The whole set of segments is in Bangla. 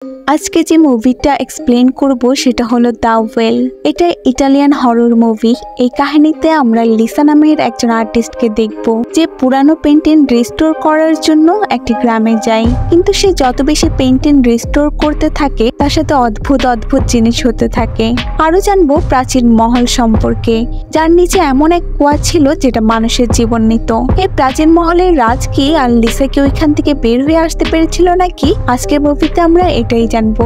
আজকে যে মুভিটা এক্সপ্লেন করব সেটা হলো দ্য ওয়েল। এটা ইটালিয়ান হরর মুভি। এই কাহিনীতে আমরা লিসা নামের একজন আর্টিস্টকে দেখব, যে পুরানো পেন্টিং রিস্টোর করার জন্য একটি গ্রামে যায়। কিন্তু সে যত বেশি পেন্টিং রিস্টোর করতে থাকে তার সাথে অদ্ভুত অদ্ভুত জিনিস হতে থাকে। আরো জানবো প্রাচীন মহল সম্পর্কে, যার নিচে এমন এক কুয়া ছিল যেটা মানুষের জীবন নিত। এই প্রাচীন মহলের রাজ কি আর লিসা কি ওইখান থেকে বের হয়ে আসতে পেরেছিল নাকি, আজকের মুভিতে আমরা এটাই জানবো।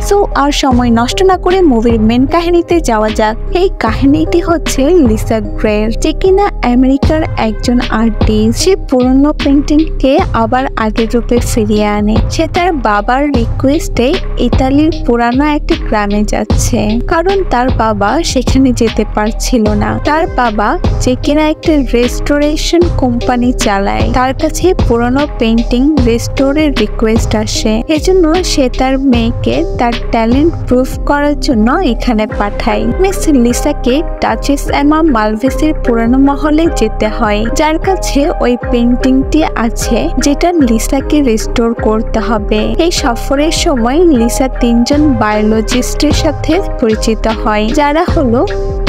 সো আর সময় নষ্ট না করে মুভির মেন কাহিনীতে যাওয়া যাক। এই কাহিনীটি হচ্ছে লিসা গ্রের, যে কিনা আমেরিকার একজন আর্টিস্ট। সে পুরনো পেন্টিংকে আবার আগের রূপে ফিরিয়ে আনে। সে তার বাবার রিকোয়েস্টে ইতালির পুরানো একটি গ্রামে যাচ্ছে, কারণ তার বাবা সেখানে যেতে পারছিল না। তার বাবা, যে কিনা একটা রেস্টোরেশন কোম্পানি চালায়, তার কাছে পুরনো পেন্টিং রেস্টোরের রিকোয়েস্ট আসে। এজন্য সে তার মেয়েকে তার ট্যালেন্ট প্রুভ করার জন্য এখানে পাঠায়। মিস লিসাকে ডাচেস এমা মালভেসের পুরানো মহলে যেতে হয়, যার কাছে ওই পেন্টিংটি আছে যেটা লিসাকে রেস্টোর করতে হবে। এই সফরের সময় লিসা তিনজন বায়োলজিস্টের সাথে পরিচিত হয়, যারা হলো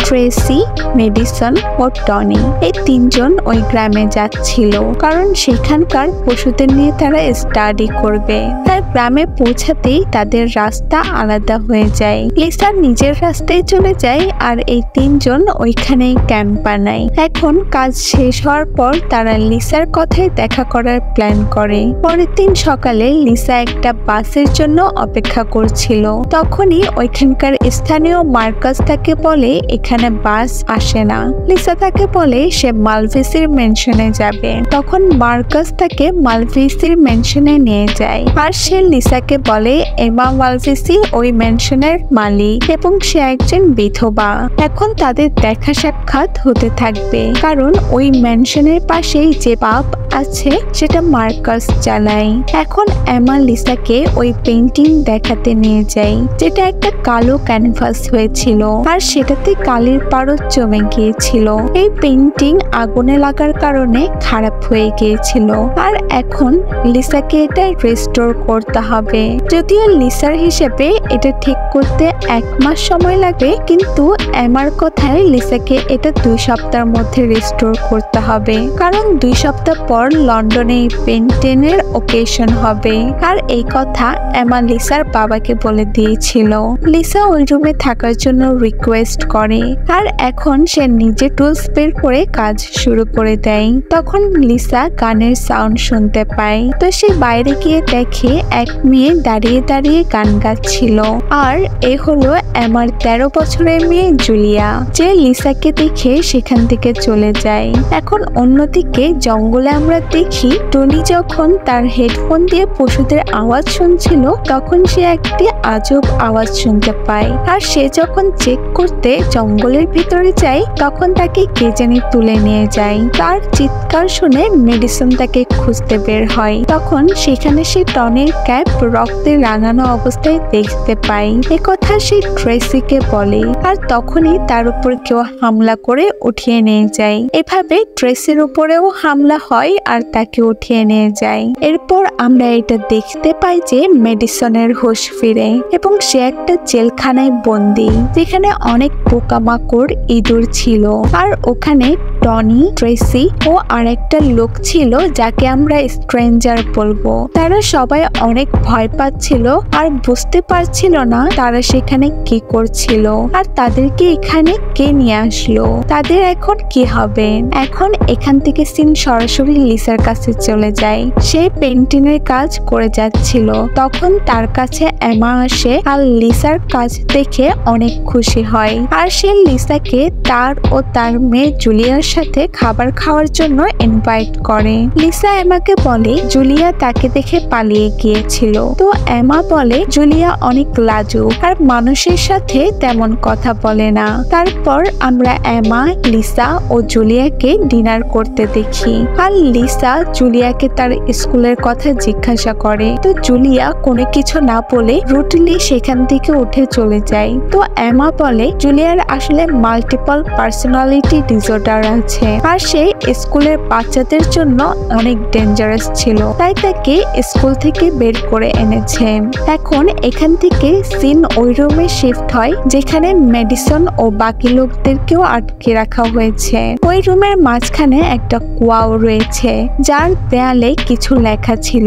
ট্রেসি, মেডিসন ও টনি। এই তিনজন ওই গ্রামে যাচ্ছিল কারণ সেখানকার পশুদের নিয়ে তারা স্টাডি করবে। তার গ্রামে পৌঁছাতেই তাদের রাস্তা আলাদা হয়ে যায়। লিসা নিজের রাস্তায় চলে যায় আর এই তিনজন ওইখানেই ক্যাম্প বানায়। এখন কাজ শেষ হওয়ার পর তারা লিসার কথায় দেখা করার প্ল্যান করে। পরের দিন সকালে লিসা একটা বাসের জন্য অপেক্ষা করছিল। তখনই ওইখানকার স্থানীয় মার্কাস তাকে বলে এখানে বাস আসে না। লিসা তাকে বলে সে মালভেসির মেনশনে যাবে। তখন মার্কাস তাকে মালভেসির মেনশনে নিয়ে যায় আর সে লিসাকে বলে এমা মালভেসি ওই মেনশনের মালিক এবং সে একজন বিধবা। এখন তাদের দেখা সাক্ষাৎ হতে থাকবে, কারণ ওই মেনশনের পাশেই যে পাব আছে সেটা মার্কাস চালায়। এখন এমা লিসাকে ওই পেন্টিং দেখাতে নিয়ে যায়, যেটা একটা কালো ক্যানভাস হয়েছিল আর সেটাতে কালির পারদ জমে গিয়েছিল। এই পেন্টিং আগুনে লাগার কারণে খারাপ হয়ে গিয়েছিল আর এখন লিসাকে এটা রেস্টোর করতে হবে। যদিও লিসার হিসেবে এটা ঠিক করতে 1 মাস সময় লাগে, কিন্তু এমার কথায় লিসাকে এটা 2 সপ্তাহের মধ্যে রেস্টোর করতে হবে, কারণ 2 সপ্তাহ পর লন্ডনে এই পেন্টিংয়ের ওকেশন হবে। আর এই কথা এমা লিসার বাবাকে বলে দিয়েছিল। লিসা ওই রুমে থাকার জন্য রিকোয়েস্ট করে আর এখন সে নিজে টুলস বের করে কাজ শুরু করে দেয়। তখন লিসা গানের সাউন্ড শুনতে পায়, তো সে বাইরে গিয়ে দেখে এক মেয়ে দাঁড়িয়ে দাঁড়িয়ে গান গাচ্ছিল। আর এ হলো এমার 13 বছরের মেয়ে জুলিয়া, যে লিসাকে দেখে সেখান থেকে চলে যায়। এখন অন্যদিকে জঙ্গলে আমরা দেখি টনি যখন তার হেডফোন দিয়ে পশুদের আওয়াজ শুনছিল, তখন সে একটি আজব আওয়াজ শুনতে পায়। আর সে যখন চেক করতে জঙ্গলের ভিতরে যায়, তখন তাকে কে জানি তুলে নিয়ে যায়। তার চিৎকার শুনে মেডিসন তাকে খুঁজতে বের হয়। তখন সেখানে সে টনির ক্যাপ রক্তে রাঙানো অবস্থায় দেখতে পায়। একথা সে ট্রেসিকে বলে আর তখনই তার উপর কেউ হামলা করে উঠিয়ে নিয়ে যায়। এভাবে ট্রেসির উপরেও হামলা হয় আর তাকে উঠিয়ে নিয়ে যায়। এরপর আমরা এটা দেখতে পাই যে মেডিসনের হুঁশ ফিরে এবং সে একটা জেলখানায় বন্দি, যেখানে অনেক পোকামাকড় ইঁদুর ছিল। আর ওখানে টনি, ট্রেসি ও আরেকটা লোক ছিল যাকে আমরা স্ট্রেঞ্জার বলবো। তারা সবাই অনেক ভয় পাচ্ছিল আর বুঝতে পারছিল না তারা সেখানে কি করছিল আর তাদেরকে এখানে কে নিয়ে আসলো, তাদের এখন কি হবে। এখন এখান থেকে সিন সরাসরি লিসার কাছে চলে যায়। সে পেন্টিং এর কাজ করে যাচ্ছিল, তখন তার কাছে এমা আসে আর লিসার কাজ দেখে অনেক খুশি হয় আর সে লিসাকে তার ও তার মেয়ে জুলিয়ার সাথে খাবার খাওয়ার জন্য ইনভাইট করে। লিসা এমাকে বলে জুলিয়া তাকে দেখে পালিয়ে গিয়েছিল। তো এমা বলে জুলিয়া অনেক লাজুক আর মানুষের সাথে তেমন কথা বলে না। তারপর আমরা এমা, লিসা ও জুলিয়াকে ডিনার করতে দেখি আর লিসা জুলিয়াকে তার স্কুলের কথা জিজ্ঞাসা করে। তো জুলিয়া কোনো কিছু না বলে রুটিলি সেখান থেকে উঠে চলে যায়। তো এমা বলে জুলিয়ার আসলে মাল্টিপল পার্সোনালিটি ডিসঅর্ডার আছে, আর সে স্কুলের বাচ্চাদের জন্য অনেক ডেঞ্জারাস ছিল, তাই তাকে স্কুল থেকে বের করে এনেছে। এখন এখান থেকে সিন ওই রুমে শিফট হয় যেখানে মেডিসন ও বাকি লোকদেরকেও আটকে রাখা হয়েছে। ওই রুমের মাঝখানে একটা কুয়াও রয়েছে যার দেয়ালে কিছু লেখা ছিল।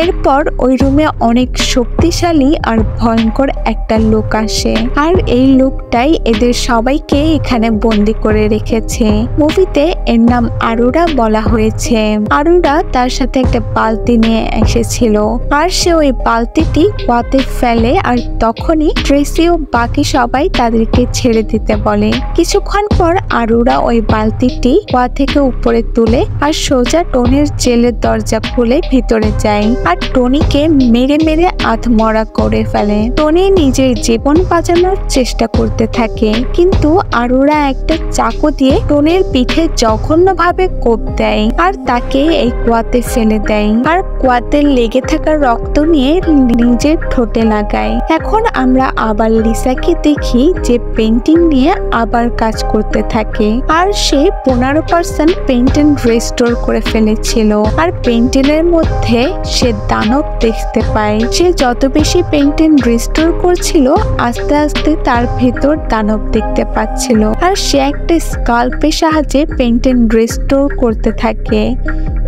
এরপর ওই রুমে অনেক শক্তিশালী আর ভয়ঙ্কর একটা লোক আসে, আর এই লোকটাই এদের সবাইকে এখানে বন্দি করে রেখেছে। মুভিতে এর নাম আরোরা বলা হয়েছে। আরোরা তার সাথে একটা বালতি নিয়ে এসেছিল, আর সে ওই বালতিটি কুয়াতে ফেলে, আর তখনই ট্রেসি ও বাকি সবাই তাদেরকে ছেড়ে দিতে বলে। কিছুক্ষণ পর আরোরা ওই বালতিটি কুয়া থেকে উপরে তুলে আর সোজা টনির জেলের দরজা খুলে ভিতরে যায়, আর টনিকে মেরে মেরে আধমরা করে ফেলে। টনি নিজের জীবন বাঁচানোর চেষ্টা করতে থাকে, কিন্তু আরোরা একটা চাকু দিয়ে টনির পিঠে জঘন্যভাবে কোপ দেয় আর তাকে এই কুয়াতে ফেলে দেয়, আর কুয়াতে লেগে থাকা রক্ত নিয়ে নিজের ঠোঁটে লাগায়। এখন আমরা আবার লিসাকে দেখি যে পেন্টিং নিয়ে আবার কাজ করতে থাকে, আর সে 15% পেন্টিং রিস্টোর করে ফেলেছিল, আর পেন্টিংয়ের মধ্যে সে দানব দেখতে পায়। সে যত বেশি পেন্টিং রিস্টোর করছিল আস্তে আস্তে তার ভেতর দানব দেখতে পাচ্ছিল, আর সে একটা স্কাল্পের সাহায্যে পেন্টিং রিস্টোর করতে থাকে।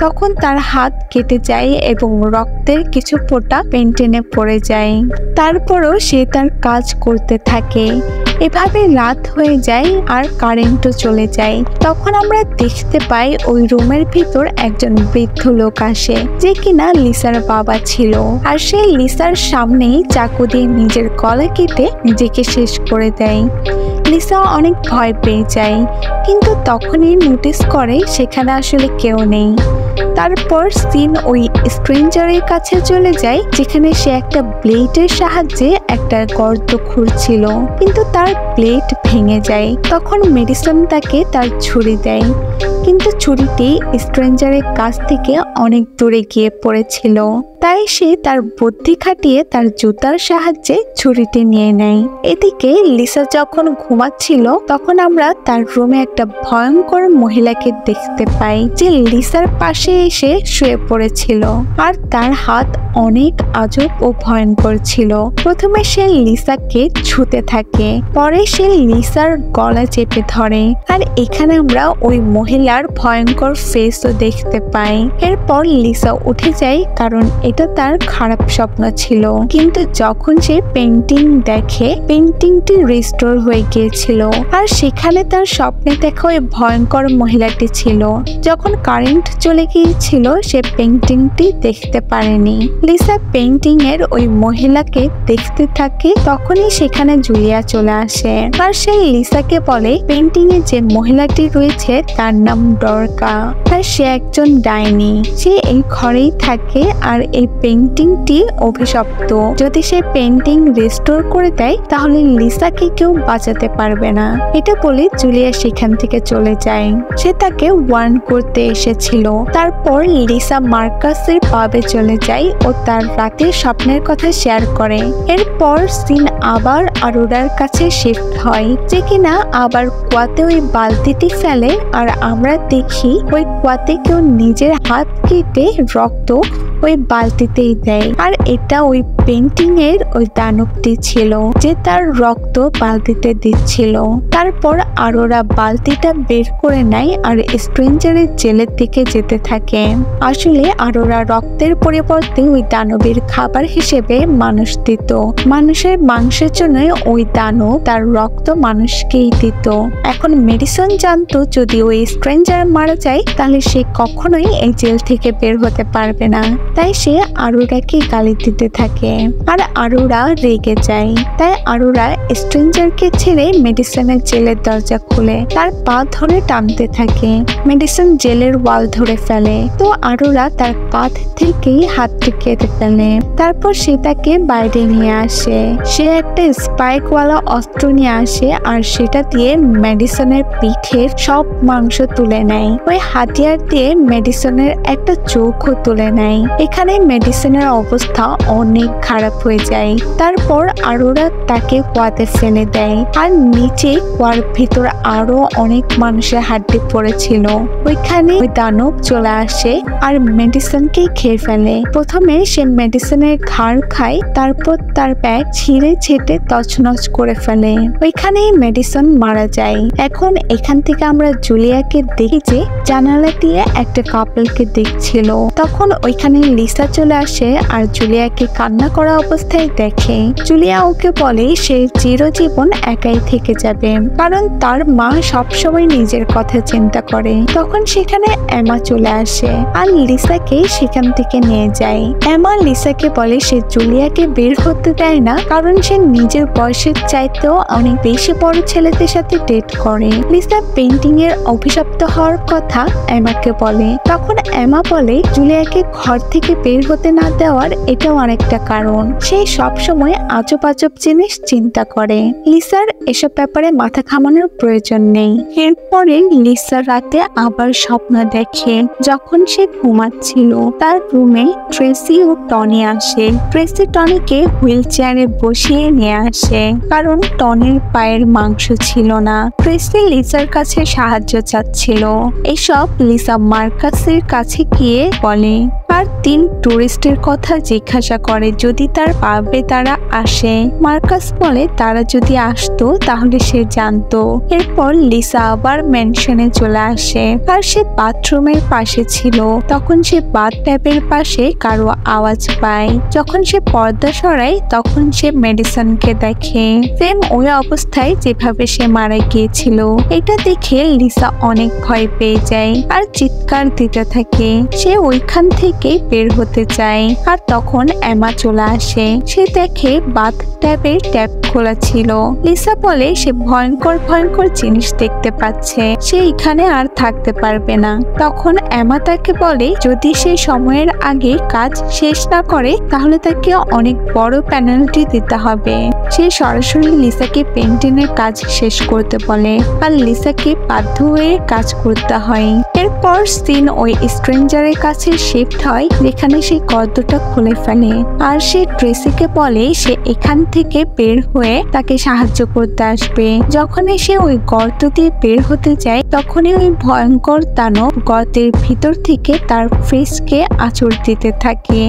তখন তার হাত কেটে যায় এবং রক্তের কিছু ফোঁটা পেন্টিংয়ে পড়ে যায়। তারপরও সে তার কাজ করতে থাকে। এভাবে রাত হয়ে যায় আর কারেন্টও চলে যায়। তখন আমরা দেখতে পাই ওই রুমের ভিতর একজন বৃদ্ধ লোক আসে যে কিনা লিসার বাবা ছিল, আর সে লিসার সামনেই চাকু দিয়ে নিজের গলা কেটে নিজেকে শেষ করে দেয়। লিসা অনেক ভয় পেয়ে যায়, কিন্তু তখনই নোটিস করে সেখানে আসলে কেউ নেই। তারপর সিন ওই স্ট্রেঞ্জারের কাছে চলে যায় যেখানে সে একটা ব্লেডের সাহায্যে একটা গর্ত খুঁড়ছিল, কিন্তু তার ব্লেড ভেঙে যায়। তখন মেডিসন তাকে তার ছুরি দেয়, কিন্তু ছুরিটি স্ট্রেঞ্জারের কাছ থেকে অনেক দূরে গিয়ে পড়েছিল, তাই সে তার বুদ্ধি খাটিয়ে তার জুতার সাহায্যে ছুরিটি নিয়ে নেয়। এদিকে লিসা যখন ঘুমাচ্ছিল তখন আমরা তার রুমে একটা ভয়ঙ্কর মহিলাকে দেখতে পাই যে লিসার পাশে এসে শুয়ে পড়েছিল, আর তার হাত অনেক আজব ও ভয়ঙ্কর ছিল। প্রথমে সে লিসাকে ছুঁতে থাকে, পরে সে লিসার গলা চেপে ধরে, আর এখানে আমরা ওই মহিলার ভয়ঙ্কর ফেসও দেখতে পাই। এরপর লিসা উঠে যায় কারণ এটা তার খারাপ স্বপ্ন ছিল, কিন্তু যখন সে পেন্টিং দেখে পেন্টিংটি রিস্টোর হয়ে গিয়েছিল, আর সেখানে তার স্বপ্নে দেখা ওই ভয়ঙ্কর মহিলাটি ছিল। যখন কারেন্ট চলে গিয়েছিল সে পেন্টিংটি দেখতে পারেনি। লিসা পেন্টিং এর ওই মহিলাকে দেখতে থাকে, তখনই সেখানে জুলিয়া চলে আসে, আর সে লিসাকে বলে পেন্টিং এ যে মহিলাটি রয়েছে তার নাম ডরকা, আর সে একজন ডাইনি। সে এই ঘরেই থাকে, আর এই পেন্টিংটি অভিশপ্ত। যদি সে পেন্টিং রিস্টোর করে দেয় তাহলে লিসাকে কেউ বাঁচাতে পারবে না। এটা বলে জুলিয়া সেখান থেকে চলে যায়। সে তাকে ওয়ার্ন করতে এসেছিল। তারপর লিসা মার্কাসের পাবে চলে যায় ও তার রাতের স্বপ্নের কথা শেয়ার করে। এরপর সিন আবার আরোরার কাছে শিফট হয় যে কিনা আবার কুয়াতে ওই বালতিটি ফেলে, আর আমরা দেখি ওই কুয়াতে কেউ নিজের হাত কেটে রক্ত ওই বালতিতেই দেয়, আর এটা ওই পেন্টিং এর ওই দানবটি ছিল যে তার রক্ত বালতিতে দিচ্ছিল। তারপর আরোরা বালতিটা বের করে নেয় আর স্ট্রেঞ্জারের জেলের দিকে যেতে থাকে। আসলে আরোরা রক্তের পরিবর্তে ওই দানবের খাবার হিসেবে মানুষ দিত। মানুষের মাংসের জন্য ওই দানব তার রক্ত মানুষকেই দিত। এখন মেডিসন জানতো যদি ওই স্ট্রেঞ্জার মারা যায় তাহলে সে কখনোই এই জেল থেকে বের হতে পারবে না, তাই সে আরোরাকে গালি দিতে থাকে, আর আরোরা রেগে যায়। তাই আরোরা স্ট্রেঞ্জারকে ছেড়ে মেডিসনের জেলের দরজা খুলে তার পা ধরে টানতে থাকে। মেডিসন জেলের ওয়াল ধরে ফেলে, তো আরোরা তার কাঁধ থেকেই হাতটি কেটে ফেলে। তারপর সে তাকে বাইরে নিয়ে আসে। সে একটা স্পাইকওয়ালা অস্ত্র নিয়ে আসে, আর সেটা দিয়ে মেডিসনের পিঠের সব মাংস তুলে নেয়। ওই হাতিয়ার দিয়ে মেডিসনের একটা চোখও তুলে নেয়। এখানে মেডিসনের অবস্থা অনেক খারাপ হয়ে যায়। তারপর আরোরা তাকে কুয়াতে ফেলে দেয় আর নিচে কুয়ার ভেতর আরো অনেক মানুষের হাড্ডি পড়েছিল। ওইখানে ওই দানব চলে আসে আর মেডিসিনকে খেয়ে ফেলে। প্রথমে সে মেডিসিনের ঘাড় খায়, তারপর তার ব্যাগ ছিঁড়ে ছেটে তছনছ করে ফেলে। ওইখানেই মেডিসিন মারা যায়। এখন এখান থেকে আমরা জুলিয়াকে দেখি যে জানালা দিয়ে একটা কাপলকে দেখছিল। তখন ওইখানে লিসা চলে আসে আর জুলিয়াকে কান্না করা অবস্থায় দেখে। জুলিয়া ওকে বলে সে চিরজীবন একাই থেকে যাবে, কারণ তার মা সবসময় নিজের কথা চিন্তা করে। তখন সেখানে এমা চলে আসে আর লিসাকে সেখান থেকে নিয়ে যায়। এমা লিসাকে বলে সে জুলিয়াকে বের হতে দেয় না, কারণ সে নিজের বয়সের চাইতেও অনেক বেশি বড় ছেলেদের সাথে ডেট করে। লিসা পেন্টিং এর অভিশপ্ত হওয়ার কথা এমাকে বলে। তখন এমা বলে জুলিয়াকে ঘর থেকে বের হতে না দেওয়ার এটাও অনেকটা কারণ। সে সবসময় আজব আজব জিনিস চিন্তা করে। লিসার এসব ব্যাপারে মাথা ঘামানোর প্রয়োজন নেই। এরপরে লিসা রাতে আবার স্বপ্ন দেখে। যখন সে ঘুমাচ্ছিল তার রুমে ট্রেসি ও টনি আসে। ট্রেসি টনিকে হুইল চেয়ারে বসিয়ে নিয়ে আসে, কারণ টনির পায়ের মাংস ছিল না। ট্রেসি লিসার কাছে সাহায্য চাচ্ছিল। এসব লিসা মার্কাসের কাছে গিয়ে বলে আর 3 টুরিস্টের কথা জিজ্ঞাসা করে যদি তার পাবে তারা আসে। মার্কাস বলে তারা যদি আসতো তাহলে সে জানতো। এরপর লিসা আবার ম্যানশনে চলে আসে আর সে বাথরুমের পাশে ছিল। তখন সে বাথ ট্যাপের পাশে কারো আওয়াজ পায়। যখন সে পর্দা সরায় তখন সে মেডিসনকে দেখে, সেম ওই অবস্থায় যেভাবে সে মারা গিয়েছিল। এটা দেখে লিসা অনেক ভয় পেয়ে যায় আর চিৎকার দিতে থাকে। সে ওইখান থেকে বের হতে চায় আর তখন এমা চলে আসে। সে দেখে বাথ ট্যাপের ট্যাপ খোলা ছিল। লিসা বলে সে ভয়ঙ্কর ভয়ঙ্কর জিনিস দেখতে পাচ্ছে, সে এখানে আর থাকতে পারবে না। তখন এমা তাকে বলে যদি সে সময়ের আগে কাজ শেষ না করে তাহলে তাকে অনেক বড় পেনাল্টি দিতে হবে। সে সরাসরি লিসাকে পেন্টিংয়ের কাজ শেষ করতে বলে আর লিসাকে বাধ্য হয়ে কাজ করতে হয়। এরপর সিন ওই স্ট্রেঞ্জারের কাছে শিফট হয়, যেখানে সে গর্তটা খুলে ফেলে আর সে ট্রেসিকে বলে সে এখান থেকে বের হয়ে তাকে সাহায্য করতে আসবে। যখনই সে ওই গর্ত দিয়ে বের হতে যায় তখনই ওই ভয়ঙ্কর দানব গর্তের ভিতর থেকে তার ফেসকে আঁচড় দিতে থাকে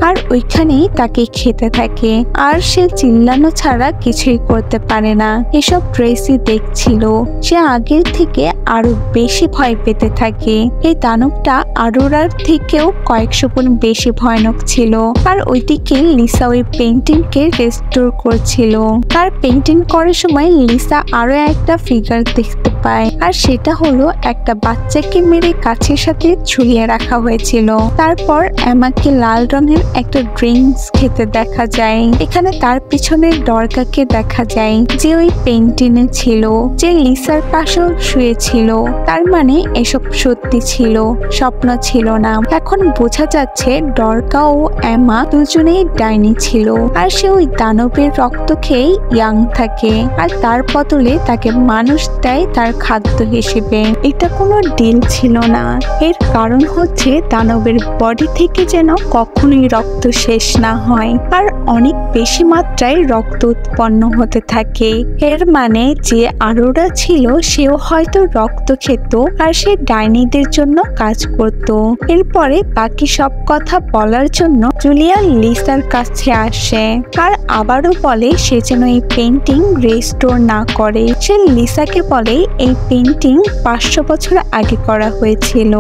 আর ওইখানেই তাকে খেতে থাকে আর সে চিল্লানো ছাড়া কিছুই করতে পারে না। এসব ট্রেসি দেখছিল। সে আগের থেকে আরো বেশি ভয় পেতে থাকে। এই দানবটা আরোরার থেকেও কয়েকশো গুণ বেশি ভয়ানক ছিল। আর ওইদিকে লিসা ওই পেন্টিংকে রেস্টোর করছিল। তার পেন্টিং করার সময় লিসা আরো একটা ফিগার দেখতে পায় আর সেটা হলো একটা বাচ্চাকে মেরে কাছের সাথে ঝুলিয়ে রাখা হয়েছিল। তারপর এমাকে লাল রঙের একটা ড্রিঙ্কস খেতে দেখা যায়। এখানে তার পিছনে ডরকাকে দেখা যায় যে ওই পেন্টিংয়ে ছিল, যে লিসার পাশেও শুয়েছিল। তার মানে এসব সত্যি ছিল, স্বপ্ন ছিল না। এখন বোঝা যাচ্ছে ডরকা ও এমা দুজনেই ডাইনি ছিল আর সে ওই দানবের রক্ত খেয়ে ইয়াং থাকে আর তার বদলে তাকে মানুষ দেয় তার খাদ্য হিসেবে। এটা কোনো ডিল ছিল না। এর কারণ হচ্ছে দানবের বডি থেকে যেন কখনোই রক্ত শেষ না হয় আর অনেক বেশি মাত্রায় রক্ত উৎপন্ন হতে থাকে। এর মানে যে আরোরা ছিল সেও হয়তো রক্ত খেত আর সে ডাইনিদের জন্য কাজ করত। এরপরে বাকি সব কথা বলার জন্য জুলিয়া লিসার কাছে আসে আর আবারও বলে সে যেন এই পেন্টিং রেস্টোর না করে। সে লিসাকে বলে এই পেন্টিং 500 বছর আগে করা হয়েছিল।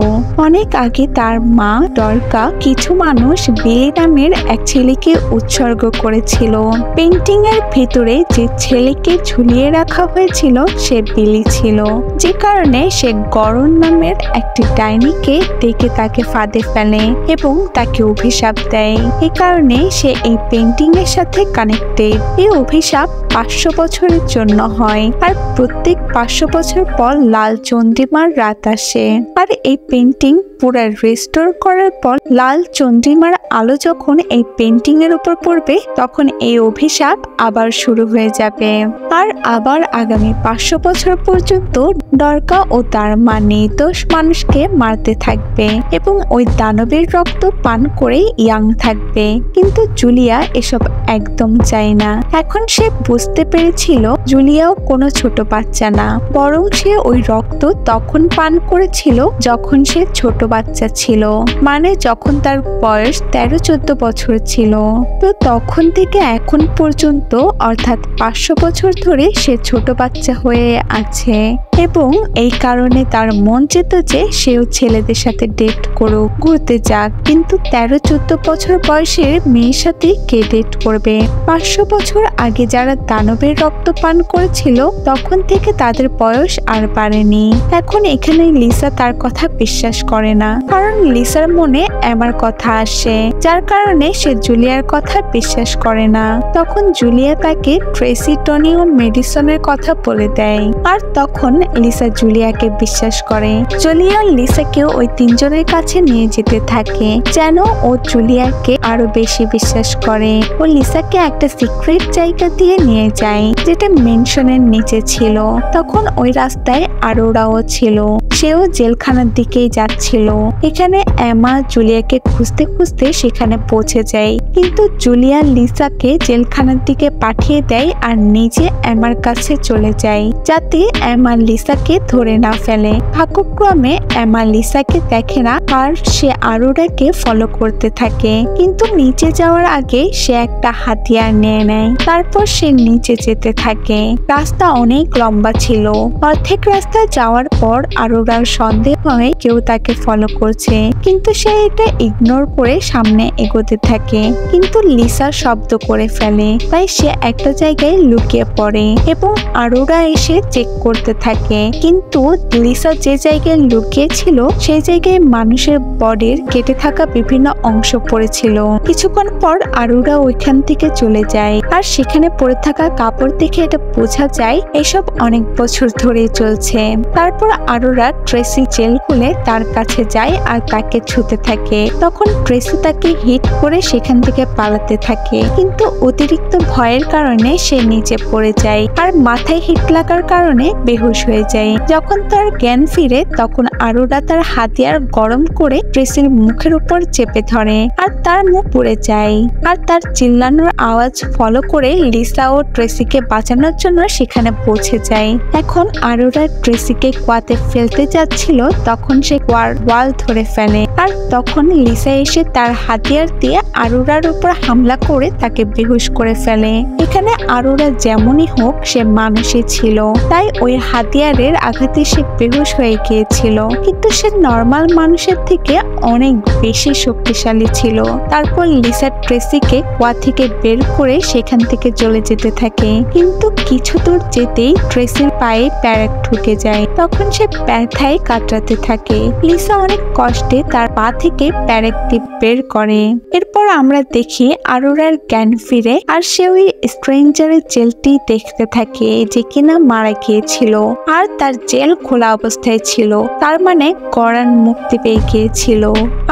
অনেক আগে তার মা ডরকা কিছু মানুষ বিলি নামের এক ছেলেকে উৎসর্গ করেছিল। পেন্টিং এর ভেতরে যে ছেলেকে ঝুলিয়ে রাখা হয়েছিল সে বিলি ছিল, যে কারণে সে গরন নামের একটি ডাইনিকে ডেকে তাকে ফাঁদে ফেলে এবং তাকে অভিশাপ দেয়। এই কারণে সে এই পেন্টিং এর সাথে কানেক্টেড। এই অভিশাপ 500 বছরের জন্য হয় আর প্রত্যেক 500 বছর পর লাল চন্দ্রিমার রাত আসে আর আর এই পেন্টিং পুরো রেস্টোর করার পর লাল চন্দ্রিমার আলো যখন এই পেন্টিং এর উপর পড়বে তখন এই অভিশাপ আবার শুরু হয়ে যাবে আর আবার আগামী 500 বছর পর্যন্ত ডরকা ও তার মা নির্দোষ মানুষকে মারতে থাকবে এবং ওই দানবের রক্ত পান করে ইয়াং থাকবে। কিন্তু জুলিয়া এসব একদম চায় না। এখন সে বুঝতে পেরেছিল জুলিয়াও কোনো ছোট বাচ্চা না, বরং সে ওই রক্ত তখন পান করেছিল যখন সে ছোট বাচ্চা ছিল, মানে যখন তার বয়স 13-14 বছর ছিল। তো তখন থেকে এখন পর্যন্ত অর্থাৎ 500 বছর ধরে সে ছোট বাচ্চা হয়ে আছে এবং এই কারণে তার মন চেত যে সেও ছেলেদের সাথে ডেট করুক, ঘুরতে যাক, কিন্তু 13-14 বছর বয়সের মেয়ের সাথে কে ডেট করবে? 500 বছর আগে যারা দানবের রক্ত পান করেছিল তখন থেকে তাদের বয়স আর বাড়েনি। এখন এখানে লিসা তার কথা বিশ্বাস করে না, কারণ লিসার মনে এমার কথা আসে, যার কারণে সে জুলিয়ার কথা বিশ্বাস করে না। তখন জুলিয়া তাকে ট্রেসি, টনি ও মেডিসনের কথা বলে দেয় আর তখন লিসা জুলিয়াকে বিশ্বাস করে। জুলিয়া লিসাকে ওই তিনজনের কাছে নিয়ে যেতে থাকে যেন ও জুলিয়াকে আরো বেশি বিশ্বাস করে। ও লিসাকে একটা সিক্রেট জায়গা দিয়ে নিয়ে যায় যেটা মেনশনের নিচে ছিল। তখন ওই রাস্তায় আরোরাও ছিল, সেও জেলখানার দিকেই যাচ্ছিল। এখানে এমা জুলিয়াকে খুঁজতে খুঁজতে সেখানে পৌঁছে যায়, কিন্তু জুলিয়া লিসাকে জেলখানার দিকে পাঠিয়ে দেয় আর নিজে এমার কাছে চলে যায় যাতে এমা লিসাকে ধরে না ফেলে। ভাগ্যক্রমে এমা লিসাকে দেখে না আর সে আরোরাকে ফলো করতে থাকে, কিন্তু নিচে যাওয়ার আগে সে একটা হাতিয়ার নিয়ে নেয়। তারপর সে নিচে যেতে থাকে। রাস্তা অনেক লম্বা ছিল। অর্ধেক রাস্তা যাওয়ার পর আরোরার সন্দেহ হয় কেউ তাকে ফলো করছে, কিন্তু সে এটা ইগনোর করে সামনে এগোতে থাকে। কিন্তু লিসা শব্দ করে ফেলে, তাই সে একটা জায়গায় লুকিয়ে পড়ে এবং আরোরা এসে চেক করতে থাকে। কিন্তু লিসা যে জায়গায় লুকিয়েছিল সেই জায়গায় মানুষের বডির কেটে থাকা বিভিন্ন অংশ পড়েছিল। কিছুক্ষণ পর আরোরা ওইখান থেকে চলে যায় আর সেখানে পড়ে থাকা কাপড় দেখে এটা বোঝা যায় এসব অনেক বছর ধরে চলছে। তারপর আরোরা ট্রেসি জেল খুলে তার কাছে যায় আর তাকে ছুতে থাকে। তখন ট্রেসি তাকে হিট করে সেখান থেকে পালাতে থাকে, কিন্তু অতিরিক্ত ভয়ের কারণে সে নিচে পড়ে যায় আর মাথায় হিট লাগার কারণে বেহুশ হয়ে যায়। যখন তার জ্ঞান ফিরে তখন আরোরা তার হাতিয়ার গরম করে ট্রেসির মুখের উপর চেপে ধরে আর তার মুখ পুড়ে যায়। আর তার চিল্লানোর আওয়াজ ফলো করে লিসা ও ট্রেসিকে বাঁচানোর জন্য সেখানে পৌঁছে যায়। এখন আরোরা ট্রেসিকে কুয়াতে ফেলতে যাচ্ছিল তখন সে কুয়ার ওয়াল ধরে ফেলে আর তখন লিসা এসে তার হাতিয়ার দিয়ে আরোরার উপর হামলা করে তাকে বেহুশ করে ফেলে। এখানে আরোরা যেমনই হোক সে মানুষই ছিল, তাই ওই হাতিয়ারের আঘাতে সে বেহুশ হয়ে গিয়েছিল, কিন্তু সে নর্মাল মানুষের থেকে অনেক বেশি শক্তিশালী ছিল। তারপর লিসা ট্রেসিকে কুয়া থেকে বের করে সেখান থেকে চলে যেতে থাকে, কিন্তু কিছু দূর যেতেই ট্রেসির পায়ে প্যারেক ঢুকে যায়। তখন সে ব্যথায় কাতরাতে থাকে। লিসা অনেক কষ্টে তার পা থেকে প্যারেকটি বের করে। এরপর আমরা দেখি আরোরার জ্ঞান ফিরে আর সে ওই স্ট্রেঞ্জারের জেলটি দেখতে থাকে যে কিনা মারা গিয়েছিল আর তার জেল খোলা অবস্থায় ছিল, তার মানে গরান মুক্তি পেয়ে গিয়েছিল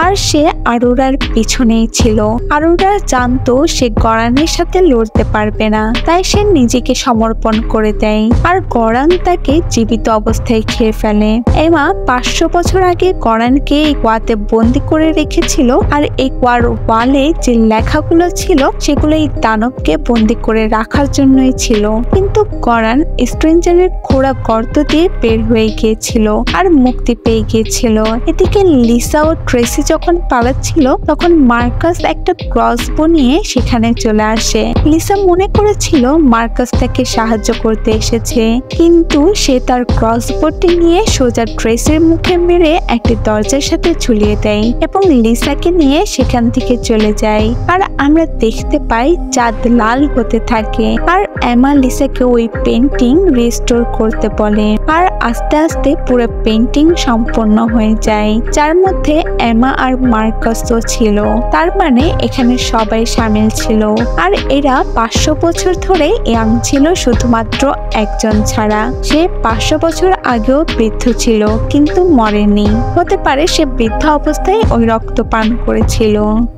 আর সে আরোরার পিছনেই ছিল। আরোরা জানতো সে গরানের সাথে লড়তে পারবে না, তাই সে নিজেকে সমর্পণ করে দেয় আর গরান তাকে জীবিত অবস্থায় খেয়ে ফেলে। এমা 500 বছর আগে গরানকে এই কুয়াতে বন্দি করে রেখেছিল আর এই কুয়ার ওয়ালে যে লেখাগুলো ছিল সেগুলো এই দানবকে বন্দি করে রাখার জন্যই ছিল, কিন্তু গরান স্ট্রেঞ্জারের খোঁড়া গর্ত দিয়ে বের হয়ে গিয়েছিল আর মুক্তি পেয়ে গিয়েছিল। এদিকে লিসা ও ট্রেসি যখন পালাচ্ছিল তখন মার্কাস একটা ক্রসবো নিয়ে সেখানে চলে আসে। লিসা মনে করেছিল মার্কাস তাকে সাহায্য করতে এসেছে, কিন্তু সে তার ক্রসবোটি নিয়ে সোজা ট্রেসির মুখে মেরে একটি দরজার সাথে ঝুলিয়ে জ্বালিয়ে দেয় এবং লিসাকে নিয়ে সেখান থেকে চলে যায়। আর আমরা দেখতে পাই চাঁদ লাল হতে থাকে আর এমা লিসাকে ওই পেন্টিং রিস্টোর করতে বলে। আর আস্তে আস্তে পুরো পেন্টিং সম্পূর্ণ হয়ে যায়, যার মধ্যে এমা আর মার্কাসও ছিল। তার মানে এখানে সবাই শামিল ছিল। আর এরা 500 বছর ধরে ইয়াং ছিল শুধুমাত্র একজন ছাড়া। সে 500 বছর আগেও বৃদ্ধ ছিল কিন্তু মরেনি। হতে পারে সে বৃদ্ধ অবস্থায় ওই রক্ত পান করেছিল।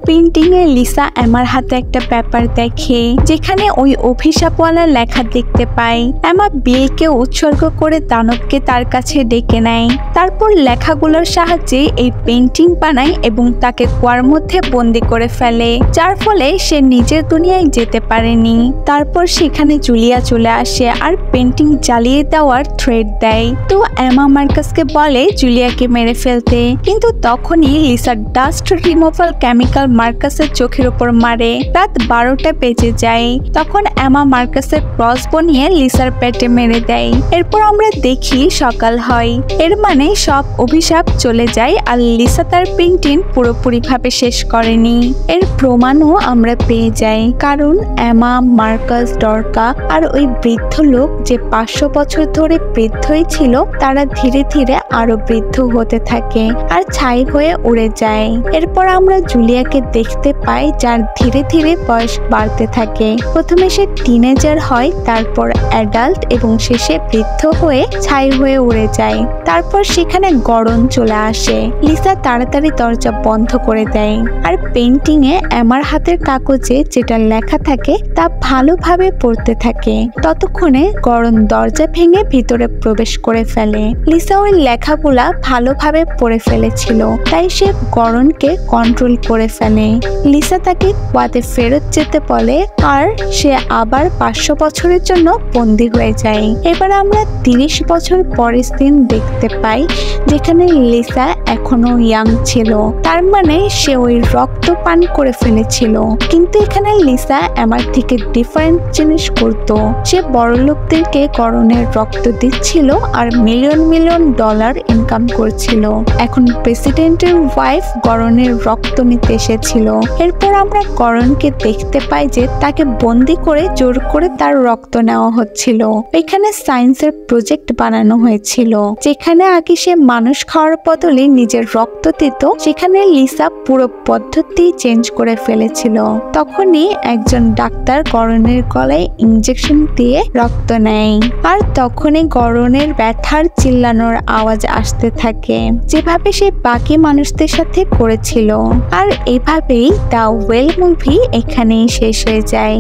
পেন্টিং এ লিসা এমার হাতে একটা পেপার দেখে যেখানে ওই অভিশাপওয়ালা লেখা দেখতে পায়। এমা বিলকে উৎসর্গ করে দানবকে তার কাছে ডেকে নেয়। তারপর লেখাগুলোর সাহায্যে এই পেন্টিং বানায় এবং তাকে কুয়ার মধ্যে বন্দি করে ফেলে, যার ফলে সে নিজের দুনিয়ায় যেতে পারেনি। তারপর সেখানে জুলিয়া চলে আসে আর পেন্টিং জ্বালিয়ে দেওয়ার থ্রেট দেয়। তো এমা মার্কাসকে বলে জুলিয়াকে মেরে ফেলতে, কিন্তু তখনই লিসার ডাস্ট রিমুভাল কেমিক্যাল মার্কাসের চোখের উপর মারে। রাত 12টা বেজে যায়। তখন এমা মার্কাসের ক্রসবো নিয়ে লিসার পেটে মেরে দেয়। এরপর আমরা দেখি সকাল হয়। এর মানে সব অভিশাপ চলে যায় আর লিসা তার পেন্টিং পুরোপুরিভাবে শেষ করেনি। এর প্রমাণও আমরা পেয়ে যাই, কারণ এমা, মার্কাস, ডরকা আর ওই বৃদ্ধ লোক যে 500 বছর ধরে বৃদ্ধই ছিল, তারা ধীরে ধীরে আরো বৃদ্ধ হতে থাকে আর ছাই হয়ে উড়ে যায়। এরপর আমরা জুলিয়াকে দেখতে পাই, যার ধীরে ধীরে বয়স বাড়তে থাকে। প্রথমে সে টিনেজার হয়, তারপর অ্যাডাল্ট এবং শেষে বৃদ্ধ হয়ে ছাই হয়ে উড়ে যায়। তারপর সেখানে গরম চলে আসে। লিসা তাড়াতাড়ি দরজা বন্ধ করে দেয় আর পেন্টিং এ এমার হাতের কাগজে যেটা লেখা থাকে তা ভালোভাবে পড়তে থাকে। ততক্ষণে গরম দরজা ভেঙে ভিতরে প্রবেশ করে ফেলে। লিসা ওই লেখাগুলা ভালোভাবে পড়ে ফেলেছিল, তাই সে গরমকে কন্ট্রোল করে ফেলে। লিসা তাকে কুয়াতে ফেরত যেতে বলে আর সে আবার 500 বছরের জন্য বন্দী হয়ে যায়। এবার আমরা 30 বছর পরের দিন দেখতে পাই, যেখানে লিসা এখনো ইয়াং ছিল। তার মানে সে ওই রক্ত পান করে ফেলেছিল। কিন্তু এখানে লিসা আমার থেকে ডিফারেন্ট জিনিস করত। সে বড় লোকদেরকে গরনের রক্ত দিচ্ছিল আর মিলিয়ন মিলিয়ন ডলার ইনকাম করছিল। এখন প্রেসিডেন্টের ওয়াইফ গরনের রক্ত নিতে এসেছিল। এরপর আমরা গরনকে দেখতে পাই যে তাকে বন্দি করে জোর করে তার রক্ত নেওয়া হচ্ছিল। এখানে সায়েন্সের প্রজেক্ট বানানো হয়েছিল, যেখানে আগে সে মানুষ খাওয়ার বদলে নিজের রক্ত দিত, সেখানে লিসা পুরো পদ্ধতি চেঞ্জ করে ফেলেছিল। তখনই একজন ডাক্তার গরনের গলায় ইনজেকশন দিয়ে রক্ত নেয় আর তখনই গরনের ব্যথার চিল্লানোর আওয়াজ আসতে থাকে, যেভাবে সে বাকি মানুষদের সাথে করেছিল। আর এভাবেই দ্য ওয়েল মুভি এখানেই শেষ হয়ে যায়।